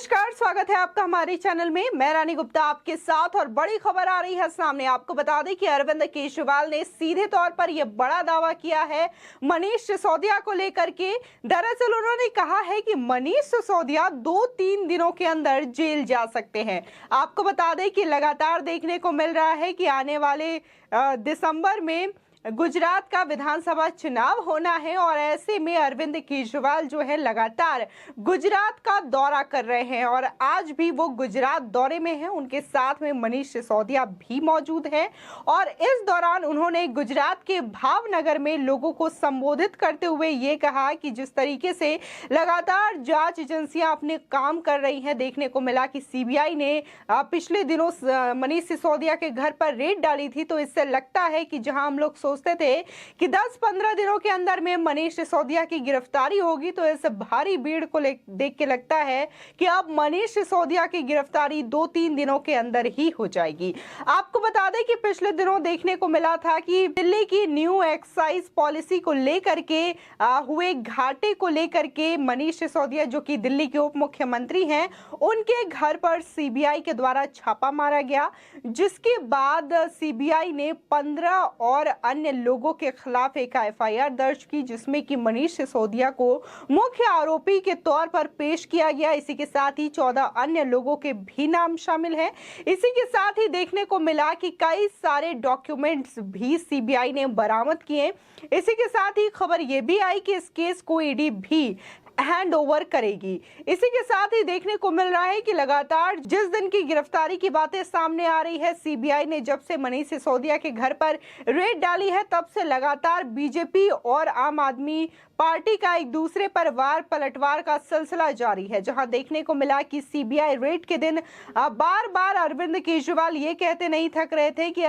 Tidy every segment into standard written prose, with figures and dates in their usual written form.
नमस्कार, स्वागत है आपका हमारे चैनल में। मैं रानी गुप्ता आपके साथ और बड़ी खबर आ रही है सामने। आपको बता दें कि अरविंद केजरीवाल ने सीधे तौर पर यह बड़ा दावा किया है मनीष सिसोदिया को लेकर के। दरअसल उन्होंने कहा है कि मनीष सिसोदिया 2-3 दिनों के अंदर जेल जा सकते हैं। आपको बता दें कि लगातार देखने को मिल रहा है कि आने वाले दिसंबर में गुजरात का विधानसभा चुनाव होना है और ऐसे में अरविंद केजरीवाल जो है लगातार गुजरात का दौरा कर रहे हैं और आज भी वो गुजरात दौरे में हैं। उनके साथ में मनीष सिसोदिया भी मौजूद हैं और इस दौरान उन्होंने गुजरात के भावनगर में लोगों को संबोधित करते हुए ये कहा कि जिस तरीके से लगातार जांच एजेंसियां अपने काम कर रही हैं, देखने को मिला कि सीबीआई ने पिछले दिनों मनीष सिसोदिया के घर पर रेड डाली थी, तो इससे लगता है कि जहां हम लोग सोचते थे कि 10-15 दिनों के अंदर में मनीष सिसोदिया की गिरफ्तारी होगी, तो इस भारी भीड़ को देख के लगता है कि अब मनीष सिसोदिया की गिरफ्तारी 2-3 दिनों के अंदर ही हो जाएगी। आपको बता दें कि पिछले दिनों देखने को मिला था कि दिल्ली की न्यू एक्साइज पॉलिसी को लेकर के हुए घाटे को लेकर के मनीष सिसोदिया जो कि दिल्ली के उप मुख्यमंत्री हैं, उनके घर पर सीबीआई के द्वारा छापा मारा गया, जिसके बाद सीबीआई ने 15 और अन्य लोगों के खिलाफ एक एफआईआर दर्ज की, जिसमें कि मनीष सिसोदिया को मुख्य आरोपी के तौर पर पेश किया गया। इसी के साथ ही 14 अन्य लोगों के भी नाम शामिल हैं। इसी के साथ ही देखने को मिला कि कई सारे डॉक्यूमेंट्स भी सीबीआई ने बरामद किए। इसी के साथ ही खबर यह भी आई कि इस केस को ईडी भी हैंड ओवर करेगी। इसी के साथ ही देखने को मिल रहा है कि लगातार जिस दिन की गिरफ्तारी की बातें सामने आ रही है, सीबीआई ने जब से मनीष सिसोदिया के घर पर रेड डाली है, तब से लगातार बीजेपी और आम आदमी पार्टी का एक दूसरे पर वार पलटवार का सिलसिला जारी है, जहां देखने को मिला कि सीबीआई रेड के दिन बार बार अरविंद केजरीवाल ये कहते नहीं थक रहे थे कि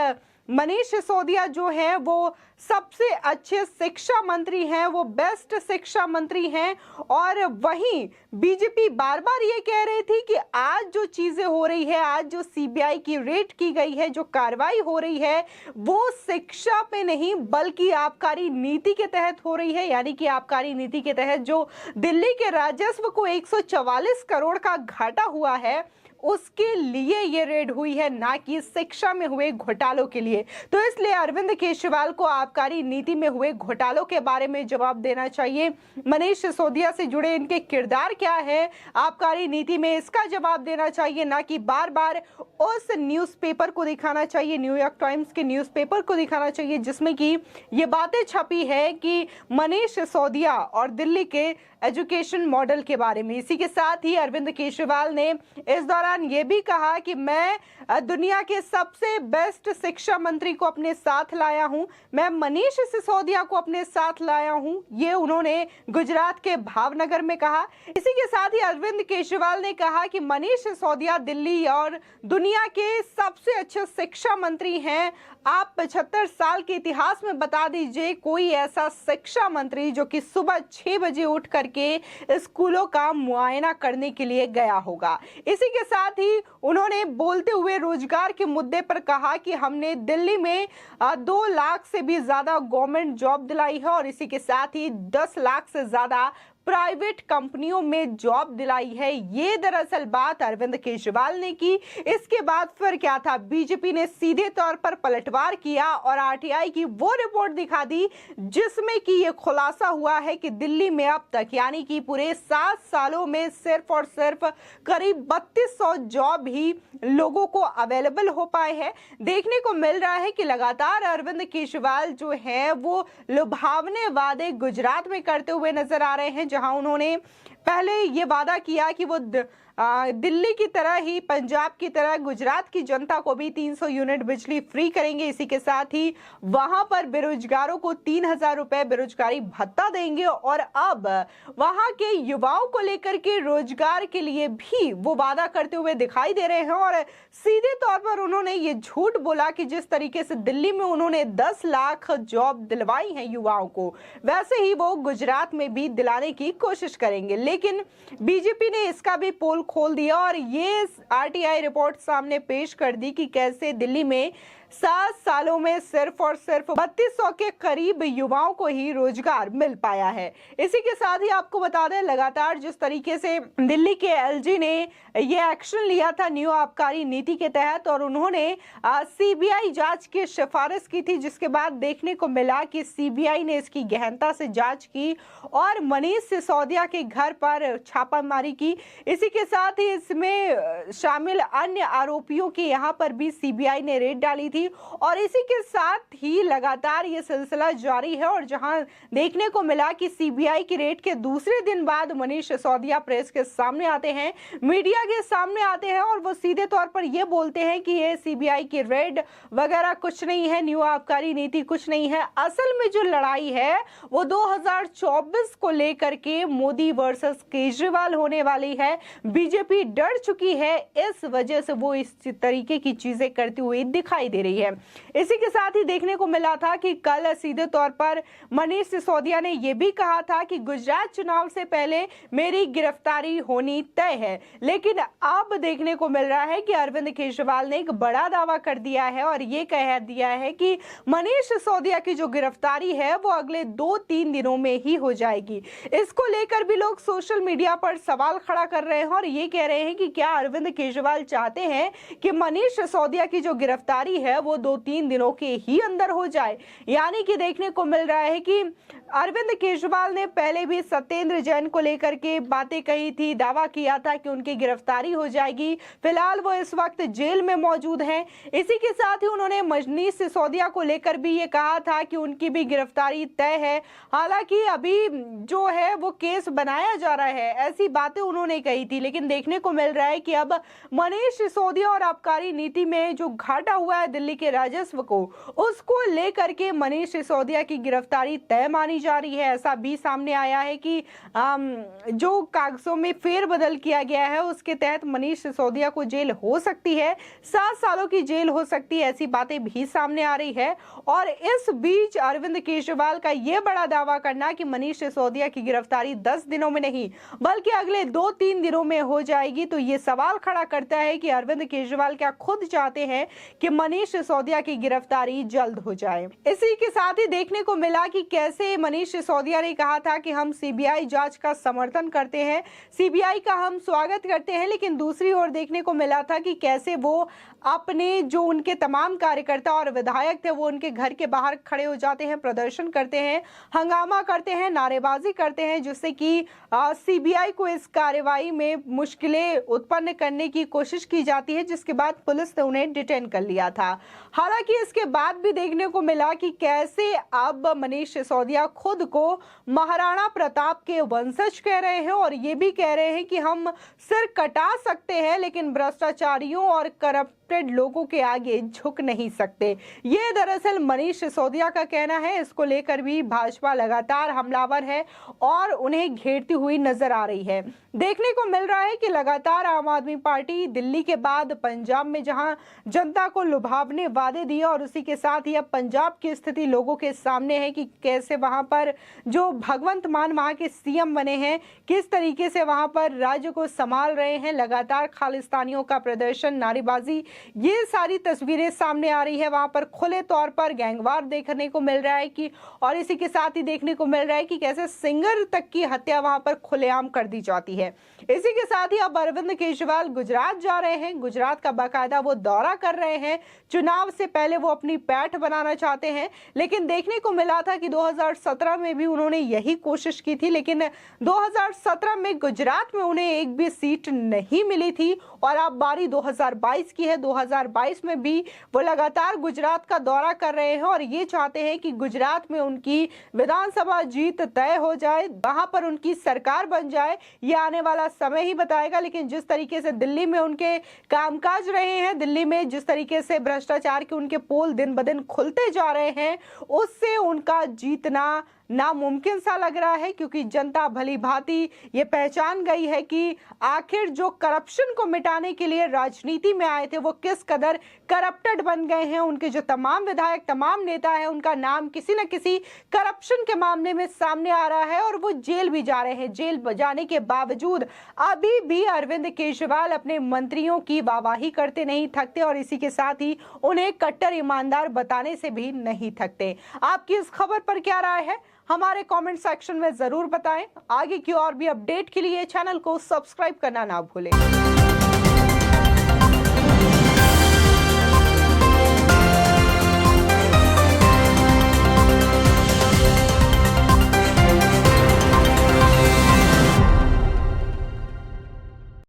मनीष सिसोदिया जो है वो सबसे अच्छे शिक्षा मंत्री हैं, वो बेस्ट शिक्षा मंत्री हैं। और वहीं बीजेपी बार बार ये कह रही थी कि आज जो चीजें हो रही है, आज जो सीबीआई की रेड की गई है, जो कार्रवाई हो रही है, वो शिक्षा पे नहीं बल्कि आबकारी नीति के तहत हो रही है। यानी कि आबकारी नीति के तहत जो दिल्ली के राजस्व को 144 करोड़ का घाटा हुआ है, उसके लिए ये रेड हुई है, ना कि शिक्षा में हुए घोटालों के लिए। तो इसलिए अरविंद केजरीवाल को आबकारी नीति में हुए घोटालों के बारे में जवाब देना चाहिए। मनीष सिसोदिया से जुड़े इनके किरदार क्या है आबकारी नीति में, इसका जवाब देना चाहिए, ना कि बार बार उस न्यूज़पेपर को दिखाना चाहिए, न्यूयॉर्क टाइम्स के न्यूज़पेपर को दिखाना चाहिए, जिसमें कि ये बातें छपी है कि मनीष सिसोदिया और दिल्ली के एजुकेशन मॉडल के बारे में। इसी के साथ ही अरविंद केजरीवाल ने इस दौरान ये भी कहा कि मैं दुनिया के सबसे बेस्ट शिक्षा मंत्री को अपने साथ लाया हूं, मैं मनीष सिसोदिया को अपने साथ लाया हूं, ये उन्होंने गुजरात के भावनगर में कहा। इसी के साथ ही अरविंद केजरीवाल ने कहा कि मनीष सिसोदिया दिल्ली और दुनिया के सबसे अच्छे शिक्षा मंत्री हैं। आप 75 साल के इतिहास में बता दीजिए कोई ऐसा शिक्षा मंत्री जो कि सुबह 6 बजे उठ करके स्कूलों का मुआयना करने के लिए गया होगा। इसी के साथ ही उन्होंने बोलते हुए रोजगार के मुद्दे पर कहा कि हमने दिल्ली में 2 लाख से भी ज्यादा गवर्नमेंट जॉब दिलाई है और इसी के साथ ही 10 लाख से ज्यादा प्राइवेट कंपनियों में जॉब दिलाई है। ये दरअसल बात अरविंद केजरीवाल ने की। इसके बाद फिर क्या था, बीजेपी ने सीधे तौर पर पलटवार किया और आरटीआई की वो रिपोर्ट दिखा दी, जिसमें कि ये खुलासा हुआ है कि दिल्ली में अब तक यानी कि पूरे 7 सालों में सिर्फ और सिर्फ करीब 3200 जॉब ही लोगों को अवेलेबल हो पाए हैं। देखने को मिल रहा है कि लगातार अरविंद केजरीवाल जो है वो लुभावने वादे गुजरात में करते हुए नजर आ रहे हैं, जहां उन्होंने पहले ये वादा किया कि वो दिल्ली की तरह ही पंजाब की तरह गुजरात की जनता को भी 300 यूनिट बिजली फ्री करेंगे। इसी के साथ ही वहां पर बेरोजगारों को 3000 रुपए बेरोजगारी भत्ता देंगे और अब वहां के युवाओं को लेकर के रोजगार के लिए भी वो वादा करते हुए दिखाई दे रहे हैं। और सीधे तौर पर उन्होंने ये झूठ बोला कि जिस तरीके से दिल्ली में उन्होंने 10 लाख जॉब दिलवाई है युवाओं को, वैसे ही वो गुजरात में भी दिलाने की कोशिश करेंगे। लेकिन बीजेपी ने इसका भी पोल खोल दिया और ये आरटीआई रिपोर्ट सामने पेश कर दी कि कैसे दिल्ली में 7 सालों में सिर्फ और सिर्फ 3200 के करीब युवाओं को ही रोजगार मिल पाया है। इसी के साथ ही आपको बता दें, लगातार जिस तरीके से दिल्ली के एलजी ने ये एक्शन लिया था न्यू आबकारी नीति के तहत, और उन्होंने सीबीआई जांच की सिफारिश की थी, जिसके बाद देखने को मिला कि सीबीआई ने इसकी गहनता से जांच की और मनीष सिसोदिया के घर पर छापामारी की। इसी के साथ ही इसमें शामिल अन्य आरोपियों के यहाँ पर भी सीबीआई ने रेड डाली थी, और इसी के साथ ही लगातार ये सिलसिला जारी है। और जहां देखने को मिला कि सीबीआई की रेड के दूसरे दिन बाद मनीष सिसोदिया प्रेस के सामने आते हैं, मीडिया के सामने आते हैं, और वो सीधे तौर पर ये बोलते हैं कि ये सीबीआई की रेड वगैरह कुछ नहीं है, न्यू आबकारी नीति कुछ नहीं है। असल में जो लड़ाई है वो 2024 को लेकर के मोदी वर्सेस केजरीवाल होने वाली है। बीजेपी डर चुकी है, इस वजह से वो इस तरीके की चीजें करती हुई दिखाई दे रही है। इसी के साथ ही देखने को मिला था कि कल सीधे तौर पर मनीष सिसोदिया ने यह भी कहा था कि गुजरात चुनाव से पहले मेरी गिरफ्तारी होनी तय है। लेकिन अब देखने को मिल रहा है कि अरविंद केजरीवाल ने एक बड़ा दावा कर दिया है और ये कह दिया है कि मनीष सिसोदिया की जो गिरफ्तारी है वो अगले 2-3 दिनों में ही हो जाएगी। इसको लेकर भी लोग सोशल मीडिया पर सवाल खड़ा कर रहे हैं और ये कह रहे हैं कि क्या अरविंद केजरीवाल चाहते हैं कि मनीष सिसोदिया की जो गिरफ्तारी है वो 2-3 दिनों के ही अंदर हो जाए। यानी कि देखने को मिल रहा है कि अरविंद केजरीवाल ने पहले भी सत्येंद्र जैन को लेकर के बातें कही थी, दावा किया था कि उनकी गिरफ्तारी हो जाएगी। फिलहाल वो इस वक्त जेल में मौजूद हैं। इसी के साथ ही उन्होंने मनीष सिसोदिया को लेकर भी ये कहा था कि उनकी भी गिरफ्तारी तय है। हालांकि अभी जो है वो केस बनाया जा रहा है, ऐसी बातें उन्होंने कही थी। लेकिन देखने को मिल रहा है कि अब मनीष सिसोदिया और आबकारी नीति में जो घाटा हुआ है दिल्ली के राजस्व को, उसको लेकर के मनीष सिसोदिया की गिरफ्तारी तय मानी जा रही है। ऐसा भी सामने आया है कि जो कागजों में फेरबदल किया गया है उसके तहत मनीष सिसोदिया को जेल हो सकती है, 7 सालों की जेल हो सकती है, ऐसी बातें भी सामने आ रही है। और इस बीच अरविंद केजरीवाल का यह बड़ा दावा करना कि मनीष सिसोदिया की गिरफ्तारी 10 दिनों में नहीं बल्कि अगले 2-3 दिनों में हो जाएगी, तो ये सवाल खड़ा करता है कि अरविंद केजरीवाल क्या खुद चाहते हैं कि मनीष सिसोदिया की गिरफ्तारी जल्द हो जाए। इसी के साथ ही देखने को मिला कि कैसे मनीष सिसोदिया ने कहा था कि हम सीबीआई जांच का समर्थन करते हैं, सीबीआई का हम स्वागत करते हैं। लेकिन दूसरी ओर देखने को मिला था कि कैसे वो अपने जो उनके तमाम कार्यकर्ता और विधायक थे वो उनके घर के बाहर खड़े हो जाते हैं, प्रदर्शन करते हैं, हंगामा करते हैं, नारेबाजी करते हैं, जिससे कि सीबीआई को इस कार्रवाई में मुश्किलें उत्पन्न करने की कोशिश की जाती है, जिसके बाद पुलिस ने उन्हें डिटेन कर लिया था। हालांकि इसके बाद भी देखने को मिला कि कैसे अब मनीष सिसोदिया खुद को महाराणा प्रताप के वंशज कह रहे हैं और ये भी कह रहे हैं कि हम सिर कटा सकते हैं लेकिन भ्रष्टाचारियों और करप्टेड लोगों के आगे झुक नहीं सकते। ये दरअसल मनीष सिसोदिया का कहना है। इसको लेकर भी भाजपा लगातार हमलावर है और उन्हें घेरती हुई नजर आ रही है। देखने को मिल रहा है कि लगातार आम आदमी पार्टी दिल्ली के बाद पंजाब में जहां जनता को लुभावने वादे दिए और उसी के साथ ही अब पंजाब की स्थिति लोगों के सामने है कि कैसे वहां पर जो भगवंत मान वहां के सीएम बने हैं, किस तरीके से वहां पर राज्य को संभाल रहे हैं। लगातार खालिस्तानियों का प्रदर्शन, नारेबाजी, ये सारी तस्वीरें सामने आ रही है। वहां पर खुले तौर पर गैंगवार देखने को मिल रहा है कि, और इसी के साथ ही देखने को मिल रहा है कि कैसे सिंगर तक की हत्या वहां पर खुलेआम कर दी जाती है। इसी के साथ ही अब अरविंद केजरीवाल गुजरात जा रहे हैं, गुजरात का बाकायदा वो दौरा कर रहे हैं। चुनाव से पहले वो अपनी पैठ बनाना चाहते हैं। लेकिन देखने को मिला था कि 2017 में भी उन्होंने यही कोशिश की थी, लेकिन 2017 में गुजरात में उन्हें एक भी सीट नहीं मिली थी। और अब बारी 2022 की है। 2022 में भी वो लगातार गुजरात का दौरा कर रहे हैं और ये चाहते हैं कि गुजरात में उनकी विधानसभा जीत तय हो जाए, वहां पर उनकी सरकार बन जाए। ये आने वाला समय ही बताएगा। लेकिन जिस तरीके से दिल्ली में उनके कामकाज रहे हैं, दिल्ली में जिस तरीके से भ्रष्टाचार के उनके पोल दिन ब दिन खुलते जा रहे हैं, उससे उनका जीतना नामुमकिन सा लग रहा है, क्योंकि जनता भली भांति ये पहचान गई है कि आखिर जो करप्शन को मिटाने के लिए राजनीति में आए थे वो किस कदर करप्टेड बन गए हैं। उनके जो तमाम विधायक, तमाम नेता हैं, उनका नाम किसी न किसी करप्शन के मामले में सामने आ रहा है और वो जेल भी जा रहे हैं। जेल जाने के बावजूद अभी भी अरविंद केजरीवाल अपने मंत्रियों की वाहवाही करते नहीं थकते और इसी के साथ ही उन्हें कट्टर ईमानदार बताने से भी नहीं थकते। आपकी इस खबर पर क्या राय है, हमारे कमेंट सेक्शन में जरूर बताएं। आगे की और भी अपडेट के लिए चैनल को सब्सक्राइब करना ना भूलें।